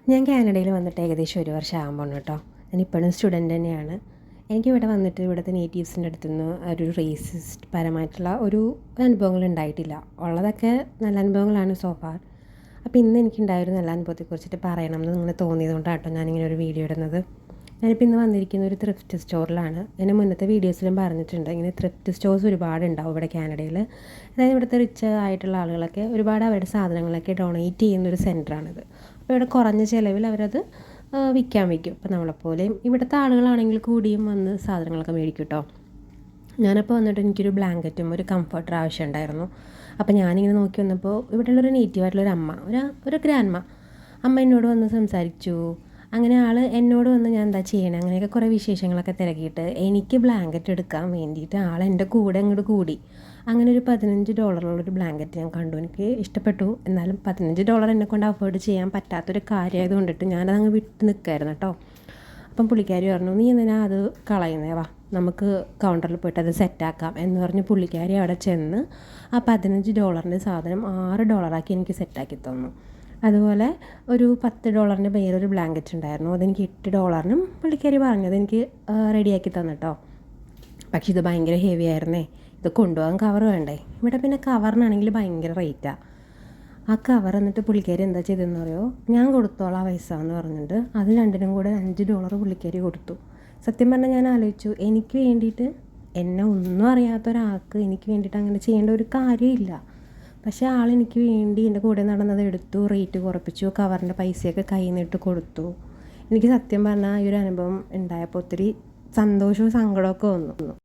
ഞാൻ കാനഡയിൽ വന്നിട്ട് ഏകദേശം 1 വർഷം ആകുമ്പോൾ കേട്ടോ. ഞാനിപ്പോഴും സ്റ്റുഡൻറ്റ് തന്നെയാണ്. എനിക്കിവിടെ വന്നിട്ട് ഇവിടുത്തെ നേറ്റീവ്സിൻ്റെ അടുത്തുനിന്ന് ഒരു റേസിസ്റ്റ് പരമായിട്ടുള്ള ഒരു അനുഭവങ്ങൾ ഉണ്ടായിട്ടില്ല. ഉള്ളതൊക്കെ നല്ല അനുഭവങ്ങളാണ് സോ ഫാർ. അപ്പോൾ ഇന്ന് എനിക്കുണ്ടായൊരു നല്ല അനുഭവത്തെക്കുറിച്ചിട്ട് പറയണം എന്ന് നിങ്ങൾ തോന്നിയതുകൊണ്ടാണ് കേട്ടോ ഞാനിങ്ങനെ ഒരു വീഡിയോ ഇടുന്നത്. ഞാനിപ്പോൾ ഇന്ന് വന്നിരിക്കുന്ന ഒരു ത്രിഫ്റ്റ് സ്റ്റോറിലാണ്. ഞാൻ മുന്നത്തെ വീഡിയോസിലും പറഞ്ഞിട്ടുണ്ട്, ഇങ്ങനെ ത്രിഫ്റ്റ് സ്റ്റോഴ്സ് ഒരുപാടുണ്ടാവും ഇവിടെ കാനഡയിൽ. അതായത് ഇവിടുത്തെ റിച്ച് ആയിട്ടുള്ള ആളുകളൊക്കെ ഒരുപാട് അവരുടെ സാധനങ്ങളൊക്കെ ഡൊണേറ്റ് ചെയ്യുന്നൊരു സെൻറ്ററാണിത്. അപ്പോൾ ഇവിടെ കുറഞ്ഞ ചിലവിൽ അവരത് വിൽക്കാൻ വയ്ക്കും. ഇപ്പോൾ നമ്മളെപ്പോലെയും ഇവിടുത്തെ ആളുകളാണെങ്കിൽ കൂടിയും വന്ന് സാധനങ്ങളൊക്കെ മേടിക്കും കേട്ടോ. ഞാനപ്പോൾ വന്നിട്ട് എനിക്കൊരു ബ്ലാങ്കറ്റും ഒരു കംഫർട്ടർ ആവശ്യമുണ്ടായിരുന്നു. അപ്പോൾ ഞാനിങ്ങനെ നോക്കി വന്നപ്പോൾ ഇവിടെയുള്ളൊരു നേറ്റീവായിട്ടുള്ളൊരു അമ്മ, ഒരു ഗ്രാൻഡ്മ അമ്മ എന്നോട് വന്ന് സംസാരിച്ചു. അങ്ങനെ ആൾ എന്നോട് വന്ന് ഞാൻ എന്താ ചെയ്യണേ അങ്ങനെയൊക്കെ കുറേ വിശേഷങ്ങളൊക്കെ തിരക്കിയിട്ട് എനിക്ക് ബ്ലാങ്കറ്റ് എടുക്കാൻ വേണ്ടിയിട്ട് ആൾ എൻ്റെ കൂടെ അങ്ങോട്ട് കൂടി. അങ്ങനെ ഒരു $15 ബ്ലാങ്കറ്റ് ഞാൻ കണ്ടു. എനിക്ക് ഇഷ്ടപ്പെട്ടു. എന്നാലും $15 എന്നെക്കൊണ്ട് അഫോർഡ് ചെയ്യാൻ പറ്റാത്തൊരു കാര്യമായത് കൊണ്ടിട്ട് ഞാനതങ്ങ് വിട്ട് നിൽക്കായിരുന്നു കേട്ടോ. അപ്പം പുള്ളിക്കാരി പറഞ്ഞു, നീ എന്തിനാ അത് കളയുന്നേ, വാ നമുക്ക് കൗണ്ടറിൽ പോയിട്ട് അത് സെറ്റാക്കാം എന്ന് പറഞ്ഞ് പുള്ളിക്കാരി അവിടെ ചെന്ന് ആ $15 സാധനം $6 എനിക്ക് സെറ്റാക്കി തന്നു. അതുപോലെ ഒരു $10 വേറൊരു ബ്ലാങ്കറ്റ് ഉണ്ടായിരുന്നു. അതെനിക്ക് $8 പുള്ളിക്കാരി പറഞ്ഞത് എനിക്ക് റെഡിയാക്കി തന്നിട്ടോ. പക്ഷേ ഇത് ഭയങ്കര ഹെവി ആയിരുന്നേ. ഇത് കൊണ്ടുപോകാൻ കവർ വേണ്ടേ. ഇവിടെ പിന്നെ കവറിനാണെങ്കിൽ ഭയങ്കര റേറ്റാണ്. ആ കവർ എന്നിട്ട് പുള്ളിക്കാരി എന്താ ചെയ്തതെന്ന് പറയുമോ, ഞാൻ കൊടുത്തോളാം പൈസ എന്ന് പറഞ്ഞിട്ട് അത് രണ്ടിനും കൂടെ $5 പുള്ളിക്കാരി കൊടുത്തു. സത്യം പറഞ്ഞാൽ ഞാൻ ആലോചിച്ചു, എനിക്ക് വേണ്ടിയിട്ട്, എന്നെ ഒന്നും അറിയാത്ത ഒരാൾക്ക് എനിക്ക് വേണ്ടിയിട്ട് അങ്ങനെ ചെയ്യേണ്ട ഒരു കാര്യമില്ല. പക്ഷേ ആളെനിക്ക് വേണ്ടി എൻ്റെ കൂടെ നടന്നത് എടുത്തു, റേറ്റ് കുറപ്പിച്ചു, കവറിൻ്റെ പൈസയൊക്കെ കയ്യിൽ നിന്നിട്ട് കൊടുത്തു. എനിക്ക് സത്യം പറഞ്ഞാൽ ഈ ഒരു അനുഭവം ഉണ്ടായപ്പോൾ ഒത്തിരി സന്തോഷവും സങ്കടമൊക്കെ വന്നു.